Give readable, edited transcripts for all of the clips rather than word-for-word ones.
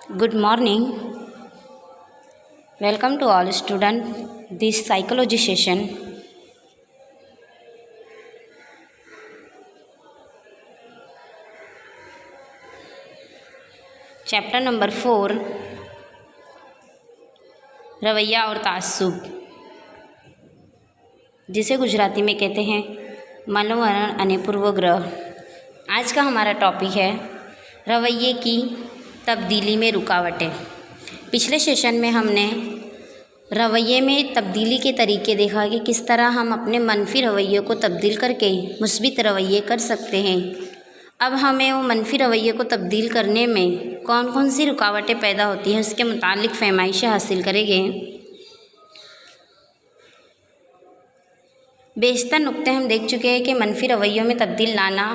Good morning. Welcome to all students. This psychology session. Chapter number 4. रवैया और तासुब, जिसे गुजराती में कहते हैं मनोवरण અને પૂર્વગ્રહ। आज का हमारा टॉपिक है रवैये की तब्दीली में रुकावटें। पिछले सेशन में हमने रवैये में तब्दीली के तरीके देखा कि किस तरह हम अपने मनफी रवैये को तब्दील करके मुस्बित रवैये कर सकते हैं। अब हमें वो मनफी रवैये को तब्दील करने में कौन कौन सी रुकावटें पैदा होती हैं उसके मुतालिक फहमाइशें हासिल करेंगे। बेशतर नुक्ते हम देख चुके हैं कि मनफी रवैयों में तब्दील लाना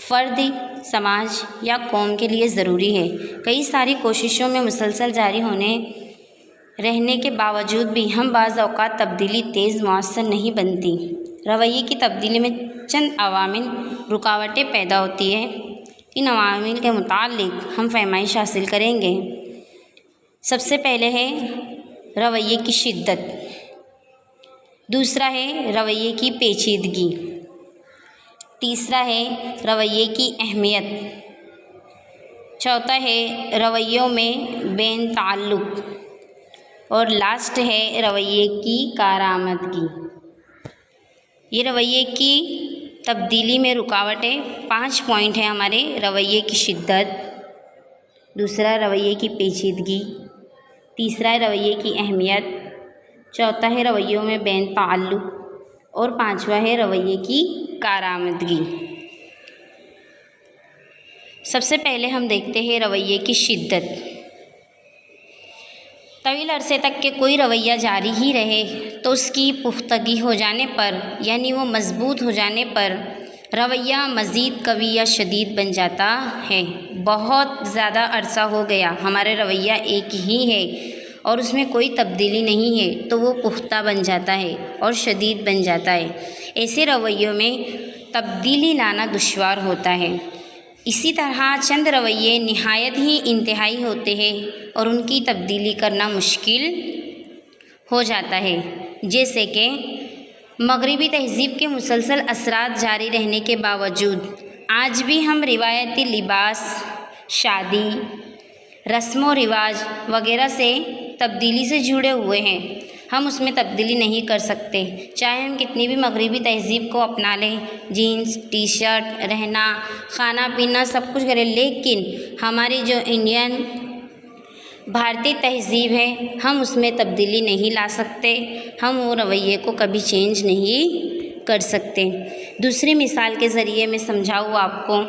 फ़र्द, समाज या कौम के लिए ज़रूरी है। कई सारी कोशिशों में मुसलसल जारी रहने के बावजूद भी हम बाज़ औक़ात तब्दीली तेज़ मौसर नहीं बनती। रवैये की तब्दीली में चंद अवामिल रुकावटें पैदा होती है। इन अवामिल के मुतालिक हम फहमाइश हासिल करेंगे। सबसे पहले है रवैये की शिद्दत, दूसरा है रवैये की पेचीदगी, तीसरा है रवैये की अहमियत, चौथा है रवैयों में बेन ताल्लुक़ और लास्ट है रवैये की कारआमदगी। ये रवैये की तब्दीली में रुकावटें 5 पॉइंट हैं हमारे। रवैये की शिद्दत, दूसरा रवैये की पेचीदगी, तीसरा है रवैये की अहमियत, चौथा है रवैयों में बेन ताल्लुक़ और पांचवा है रवैये की कारआमदगी। सबसे पहले हम देखते हैं रवैये की शिद्दत। तवील अरसे तक के कोई रवैया जारी ही रहे तो उसकी पुख्तगी हो जाने पर यानी वो मज़बूत हो जाने पर रवैया मज़ीद कवी या शदीद बन जाता है। बहुत ज़्यादा अरसा हो गया हमारे रवैया एक ही है और उसमें कोई तब्दीली नहीं है तो वो पुख्ता बन जाता है और शदीद बन जाता है। ऐसे रवैयों में तब्दीली लाना दुश्वार होता है। इसी तरह चंद रवैये निहायत ही इंतहाई होते हैं और उनकी तब्दीली करना मुश्किल हो जाता है। जैसे कि मगरिबी तहज़ीब के मुसलसल असरात जारी रहने के बावजूद आज भी हम रिवायती लिबास, शादी, रस्म व रिवाज वगैरह से तब्दीली से जुड़े हुए हैं। हम उसमें तब्दीली नहीं कर सकते चाहे हम कितनी भी मगरिबी तहज़ीब को अपना लें, जीन्स, टी शर्ट, रहना, खाना पीना सब कुछ करें, लेकिन हमारी जो इंडियन भारतीय तहज़ीब है हम उसमें तब्दीली नहीं ला सकते। हम वो रवैये को कभी चेंज नहीं कर सकते। दूसरी मिसाल के ज़रिए मैं समझाऊँ आपको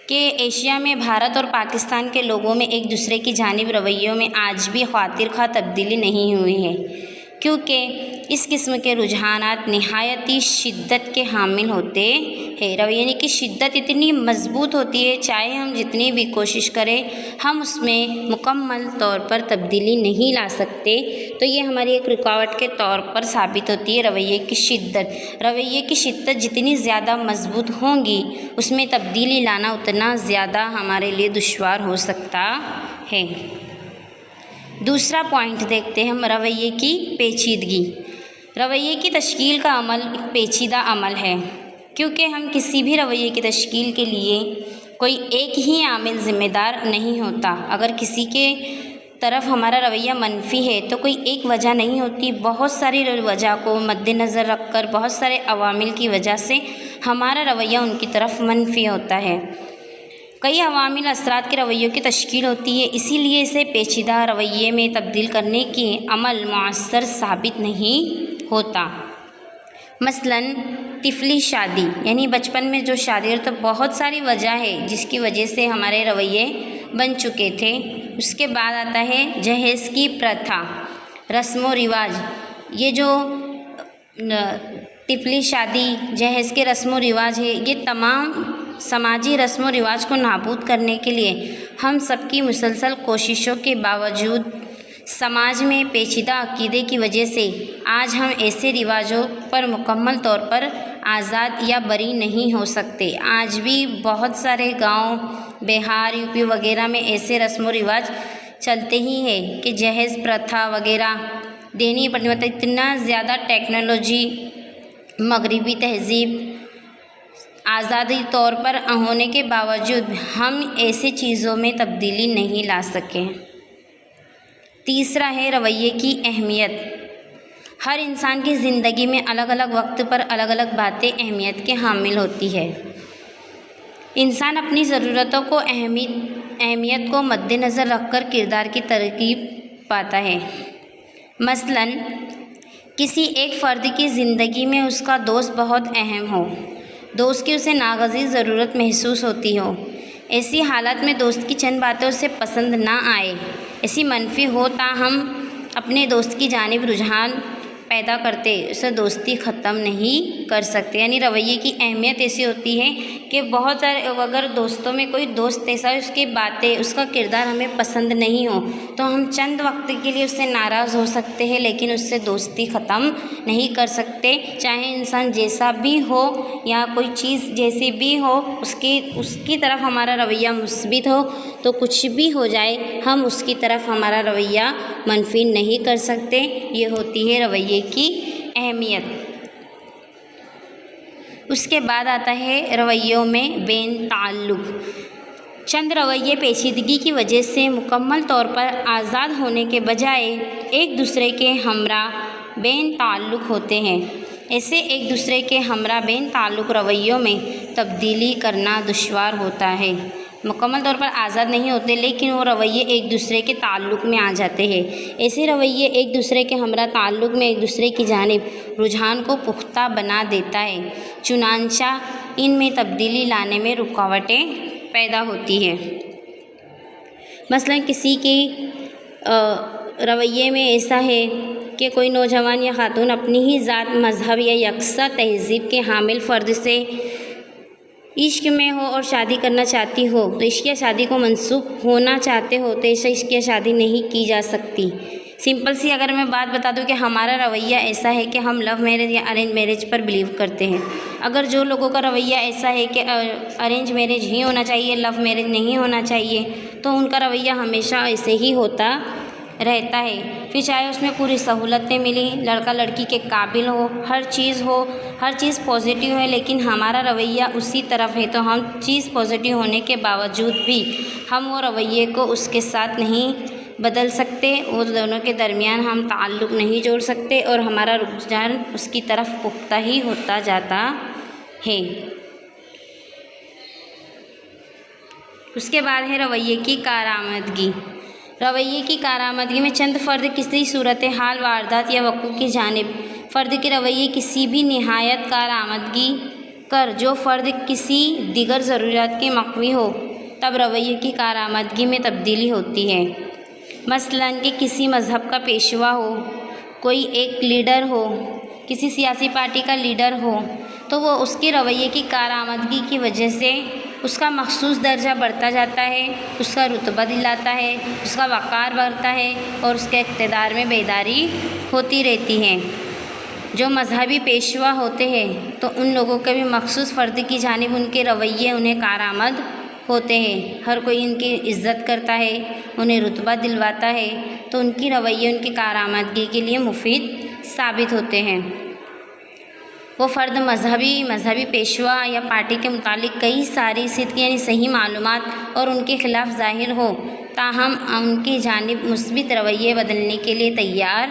कि एशिया में भारत और पाकिस्तान के लोगों में एक दूसरे की जानिब रवैयों में आज भी ख़ातिर ख़्वाह तब्दीली नहीं हुई है, क्योंकि इस किस्म के रुझानात निहायती शिद्दत के हामिल होते हैं। रवैये की शिद्दत इतनी मज़बूत होती है चाहे हम जितनी भी कोशिश करें हम उसमें मुकम्मल तौर पर तब्दीली नहीं ला सकते। तो ये हमारी एक रुकावट के तौर पर साबित होती है रवैये की शिद्दत। रवैये की शिद्दत जितनी ज़्यादा मज़बूत होंगी उसमें तब्दीली लाना उतना ज़्यादा हमारे लिए दुश्वार हो सकता है। दूसरा पॉइंट देखते हैं हम रवैये की पेचीदगी। रवैये की तश्कील का अमल एक पेचीदा अमल है, क्योंकि हम किसी भी रवैये की तश्कील के लिए कोई एक ही आमिल ज़िम्मेदार नहीं होता। अगर किसी के तरफ हमारा रवैया मनफी है तो कोई एक वजह नहीं होती, बहुत सारी वजह को मद्देनज़र रख कर बहुत सारे अवामिल की वजह से हमारा रवैया उनकी तरफ मनफी होता है। कई अवामिल असरात के रवैयों की तश्कील होती है, इसीलिए इसे पेचीदा रवैये में तब्दील करने की अमल मुअस्सर साबित नहीं होता। मसलन तिफली शादी यानी बचपन में जो शादी है तो बहुत सारी वजह है जिसकी वजह से हमारे रवैये बन चुके थे। उसके बाद आता है जहेज़ की प्रथा, रस्म व रिवाज। ये जो तिफली शादी, जहेज़ के रस्म व रिवाज है, ये तमाम समाजी रस्म व रिवाज को नाबूद करने के लिए हम सबकी मुसलसल कोशिशों के बावजूद समाज में पेचीदा अक़ीदे की वजह से आज हम ऐसे रिवाजों पर मुकम्मल तौर पर आज़ाद या बरी नहीं हो सकते। आज भी बहुत सारे गांव, बिहार, यूपी वगैरह में ऐसे रस्म व रिवाज चलते ही है कि जहेज़ प्रथा वगैरह देनी पड़ती, मतलब इतना ज़्यादा टेक्नोलॉजी, मगरबी तहज़ीब आज़ादी तौर पर होने के बावजूद हम ऐसी चीज़ों में तब्दीली नहीं ला सके। तीसरा है रवैये की अहमियत। हर इंसान की ज़िंदगी में अलग अलग वक्त पर अलग अलग बातें अहमियत के हामिल होती है। इंसान अपनी ज़रूरतों को अहमियत को मद्देनज़र रखकर किरदार की तरकीब पाता है। मसलन किसी एक फ़र्द की ज़िंदगी में उसका दोस्त बहुत अहम हो, दोस्त की उसे नागज़ीर ज़रूरत महसूस होती हो, ऐसी हालत में दोस्त की चंद बातें उसे पसंद ना आए, ऐसी मनफी हो ताहम अपने दोस्त की जानिब रुझान पैदा करते उसे दोस्ती ख़त्म नहीं कर सकते। यानी रवैये की अहमियत ऐसी होती है कि बहुत सारे अगर दोस्तों में कोई दोस्त ऐसा है उसकी बातें, उसका किरदार हमें पसंद नहीं हो तो हम चंद वक्त के लिए उससे नाराज़ हो सकते हैं, लेकिन उससे दोस्ती ख़त्म नहीं कर सकते। चाहे इंसान जैसा भी हो या कोई चीज़ जैसी भी हो, उसकी तरफ हमारा रवैया मुस्बित हो तो कुछ भी हो जाए हम उसकी तरफ हमारा रवैया मनफी नहीं कर सकते। ये होती है रवैये की अहमियत। उसके बाद आता है रवैयों में बेन ताल्लुक़। चंद रवैये पेचीदगी की वजह से मुकम्मल तौर पर आज़ाद होने के बजाय एक दूसरे के हमरा बेन ताल्लुक़ होते हैं। ऐसे एक दूसरे के हमरा बेन ताल्लुक़ रवैयों में तब्दीली करना दुश्वार होता है। मुकम्मल तौर पर आज़ाद नहीं होते लेकिन वो रवैये एक दूसरे के ताल्लुक़ में आ जाते हैं। ऐसे रवैये एक दूसरे के हमरा ताल्लुक़ में एक दूसरे की जानिब रुझान को पुख्ता बना देता है, चुनांचा इनमें तब्दीली लाने में रुकावटें पैदा होती है। मसलन किसी के रवैये में ऐसा है कि कोई नौजवान या खातून अपनी ही ज़ात, मज़हब या यकसा तहज़ीब के हामिल फ़र्द से इश्क में हो और शादी करना चाहती हो तो इश्क या शादी को मंसूब होना चाहते हो तो ऐसे इश्क या शादी नहीं की जा सकती। सिंपल सी अगर मैं बात बता दूं कि हमारा रवैया ऐसा है कि हम लव मैरिज या अरेंज मैरिज पर बिलीव करते हैं। अगर जो लोगों का रवैया ऐसा है कि अरेंज मैरिज ही होना चाहिए, लव मैरिज नहीं होना चाहिए, तो उनका रवैया हमेशा ऐसे ही होता रहता है। फिर चाहे उसमें पूरी सहूलतें मिली, लड़का लड़की के काबिल हो, हर चीज़ पॉजिटिव है, लेकिन हमारा रवैया उसी तरफ है तो हम चीज़ पॉजिटिव होने के बावजूद भी हम वो रवैये को उसके साथ नहीं बदल सकते, वो दोनों के दरमियान हम ताल्लुक़ नहीं जोड़ सकते और हमारा रुझान उसकी तरफ पुख्ता ही होता जाता है। उसके बाद है रवैये की कारआमदगी। रवैये की कारआमदगी में चंद फ़र्द किसी सूरत हाल, वारदात या वक़्क़ू की जानिब फ़र्द के रवैये किसी भी निहायत कारआमदगी कर जो फ़र्द किसी दिगर ज़रूरियात के मक़वी हो तब रवैये की कारआमदगी में तब्दीली होती है। मसलन कि किसी मज़हब का पेशवा हो, कोई एक लीडर हो, किसी सियासी पार्टी का लीडर हो तो वो उसके रवैये की कारआमदगी की वजह से उसका मख़सूस दर्जा बढ़ता जाता है, उसका रुतबा दिलाता है, उसका वक़ार बढ़ता है और उसके इक़्तिदार में बेदारी होती रहती है। जो मज़हबी पेशवा होते हैं तो उन लोगों के भी मख़सूस फ़र्द की जानिब उनके रवैये उन्हें कारआमद होते हैं। हर कोई उनकी इज़्ज़त करता है, उन्हें रुतबा दिलवाता है तो उनकी रवैये उनकी कारआमदगी के लिए मुफीद साबित होते हैं। वो फ़र्द मज़हबी पेशवा या पार्टी के मुतालिक कई सारी सिद्क़ यानी सही मालूमात और उनके ख़िलाफ़ ज़ाहिर हो ताहम उनकी जानिब मुस्बित रवैये बदलने के लिए तैयार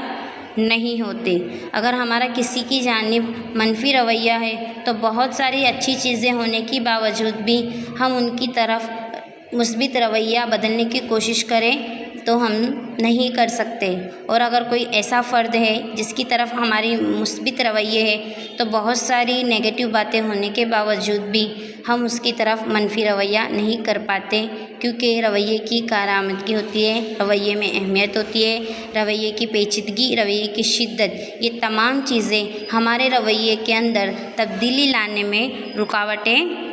नहीं होते। अगर हमारा किसी की जानिब मनफी रवैया है तो बहुत सारी अच्छी चीज़ें होने के बावजूद भी हम उनकी तरफ मुस्बित रवैया बदलने की कोशिश करें तो हम नहीं कर सकते। और अगर कोई ऐसा फ़र्द है जिसकी तरफ हमारी मुस्बित रवैये है तो बहुत सारी नेगेटिव बातें होने के बावजूद भी हम उसकी तरफ मनफी रवैया नहीं कर पाते, क्योंकि रवैये की कारआमदगी होती है, रवैये में अहमियत होती है, रवैये की पेचीदगी, रवैये की शिद्दत, ये तमाम चीज़ें हमारे रवैये के अंदर तब्दीली लाने में रुकावटें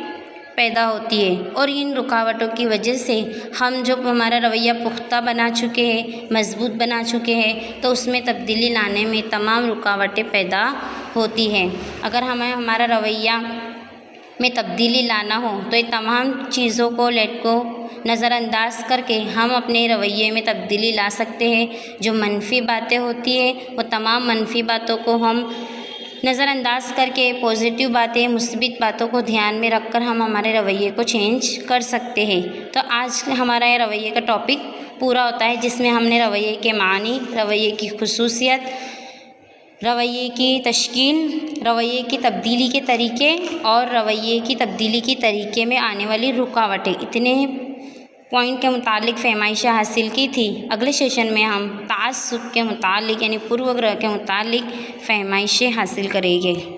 पैदा होती है। और इन रुकावटों की वजह से हम जो हमारा रवैया पुख्ता बना चुके हैं, मजबूत बना चुके हैं, तो उसमें तब्दीली लाने में तमाम रुकावटें पैदा होती हैं। अगर हमें हमारा रवैया में तब्दीली लाना हो तो ये तमाम चीज़ों को نظر انداز کر کے ہم اپنے رویے میں تبدیلی لا سکتے ہیں۔ جو منفی باتیں ہوتی ہیں وہ تمام منفی باتوں کو ہم نظر انداز کر کے پازیٹیو باتیں، مثبت باتوں کو دھیان میں رکھ کر ہم ہمارے رویے کو چینج کر سکتے ہیں۔ تو آج ہمارا یہ رویے کا ٹاپک پورا ہوتا ہے، جس میں ہم نے رویے کے معنی، رویے کی خصوصیت، رویے کی تشکیل، رویے کی تبدیلی کے طریقے اور رویے کی تبدیلی کے طریقے میں آنے والی رکاوٹیں، اتنے پوائنٹ کے متعلق فہمائشیں حاصل کی تھی۔ اگلے سیشن میں ہم تعصب کے متعلق یعنی پورو گرہ کے متعلق فہمائشیں حاصل کریں گے۔